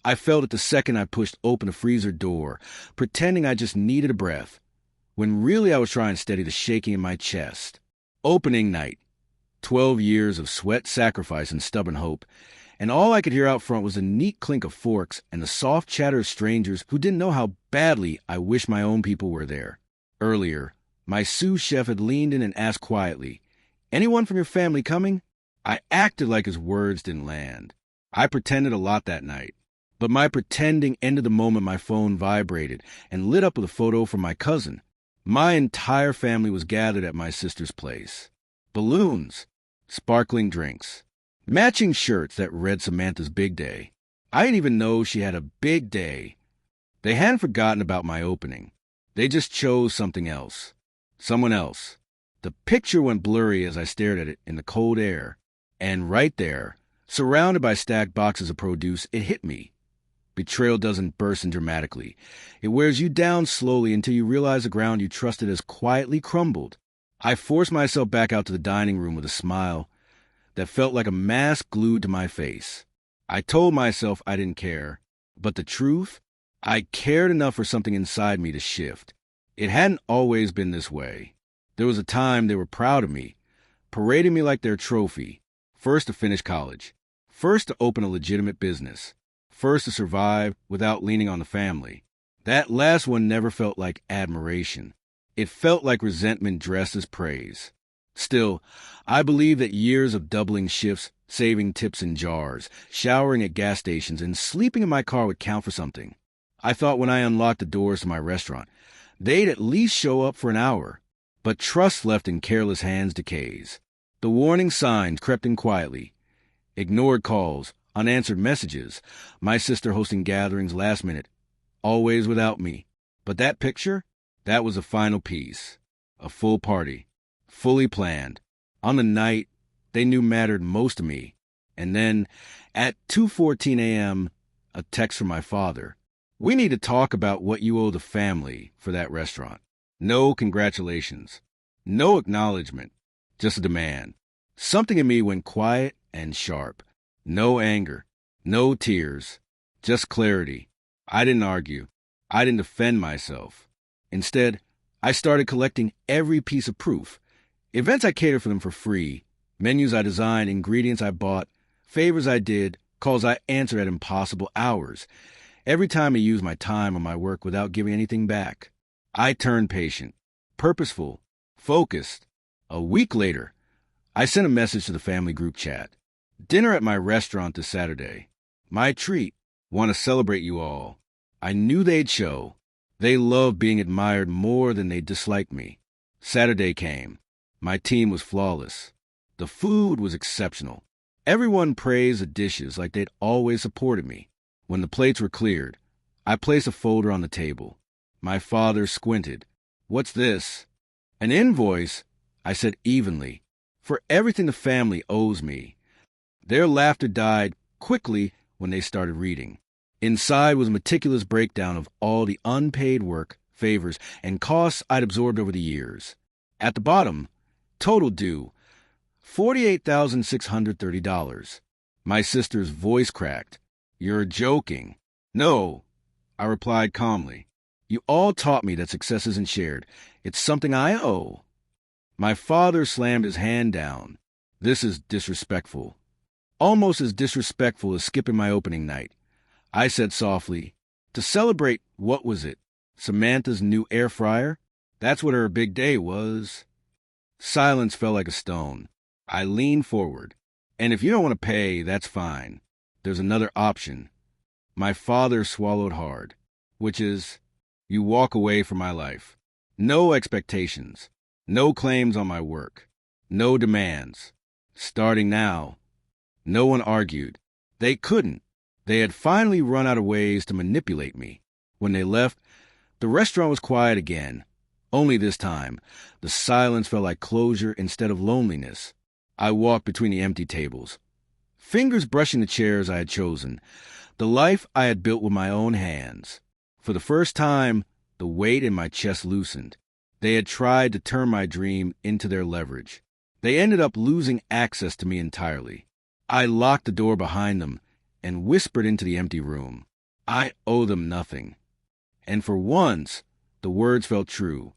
I felt it the second I pushed open the freezer door, pretending I just needed a breath, when really I was trying to steady the shaking in my chest. Opening night. 12 years of sweat, sacrifice, and stubborn hope, and all I could hear out front was the neat clink of forks and the soft chatter of strangers who didn't know how badly I wished my own people were there. Earlier, my sous chef had leaned in and asked quietly, "Anyone from your family coming?" I acted like his words didn't land. I pretended a lot that night. But my pretending ended the moment my phone vibrated and lit up with a photo from my cousin. My entire family was gathered at my sister's place. Balloons, sparkling drinks, matching shirts that read Samantha's big day. I didn't even know she had a big day. They hadn't forgotten about my opening. They just chose something else. Someone else. The picture went blurry as I stared at it in the cold air. And right there, surrounded by stacked boxes of produce, it hit me. Betrayal doesn't burst in dramatically. It wears you down slowly until you realize the ground you trusted has quietly crumbled. I forced myself back out to the dining room with a smile that felt like a mask glued to my face. I told myself I didn't care, but the truth, I cared enough for something inside me to shift. It hadn't always been this way. There was a time they were proud of me, parading me like their trophy, first to finish college, first to open a legitimate business, first to survive without leaning on the family. That last one never felt like admiration. It felt like resentment dressed as praise. Still, I believe that years of doubling shifts, saving tips in jars, showering at gas stations, and sleeping in my car would count for something. I thought when I unlocked the doors to my restaurant, they'd at least show up for an hour. But trust left in careless hands decays. The warning signs crept in quietly. Ignored calls, unanswered messages, my sister hosting gatherings last minute, always without me. But that picture, that was the final piece. A full party, fully planned, on the night they knew mattered most to me. And then, at 2:14 a.m., a text from my father. "We need to talk about what you owe the family for that restaurant." No congratulations. No acknowledgement. Just a demand. Something in me went quiet and sharp. No anger. No tears. Just clarity. I didn't argue. I didn't defend myself. Instead, I started collecting every piece of proof. Events I catered for them for free. Menus I designed, ingredients I bought, favors I did, calls I answered at impossible hours. Every time I used my time on my work without giving anything back. I turned patient, purposeful, focused. A week later, I sent a message to the family group chat. "Dinner at my restaurant this Saturday. My treat. Want to celebrate you all." I knew they'd show. They loved being admired more than they disliked me. Saturday came. My team was flawless. The food was exceptional. Everyone praised the dishes like they'd always supported me. When the plates were cleared, I placed a folder on the table. My father squinted. "What's this?" "An invoice," I said evenly, "for everything the family owes me." Their laughter died quickly when they started reading. Inside was a meticulous breakdown of all the unpaid work, favors, and costs I'd absorbed over the years. At the bottom, total due, $48,630. My sister's voice cracked. "You're joking." "No," I replied calmly. "You all taught me that success isn't shared. It's something I owe." My father slammed his hand down. "This is disrespectful." Almost as disrespectful as skipping my opening night. I said softly, "To celebrate, what was it? Samantha's new air fryer? That's what her big day was." Silence fell like a stone. I leaned forward. "And if you don't want to pay, that's fine. There's another option." My father swallowed hard, which is, you walk away from my life. No expectations. No claims on my work. No demands. Starting now. No one argued. They couldn't. They had finally run out of ways to manipulate me. When they left, the restaurant was quiet again. Only this time, the silence felt like closure instead of loneliness. I walked between the empty tables, fingers brushing the chairs I had chosen, the life I had built with my own hands. For the first time, the weight in my chest loosened. They had tried to turn my dream into their leverage. They ended up losing access to me entirely. I locked the door behind them and whispered into the empty room. I owe them nothing. And for once, the words felt true.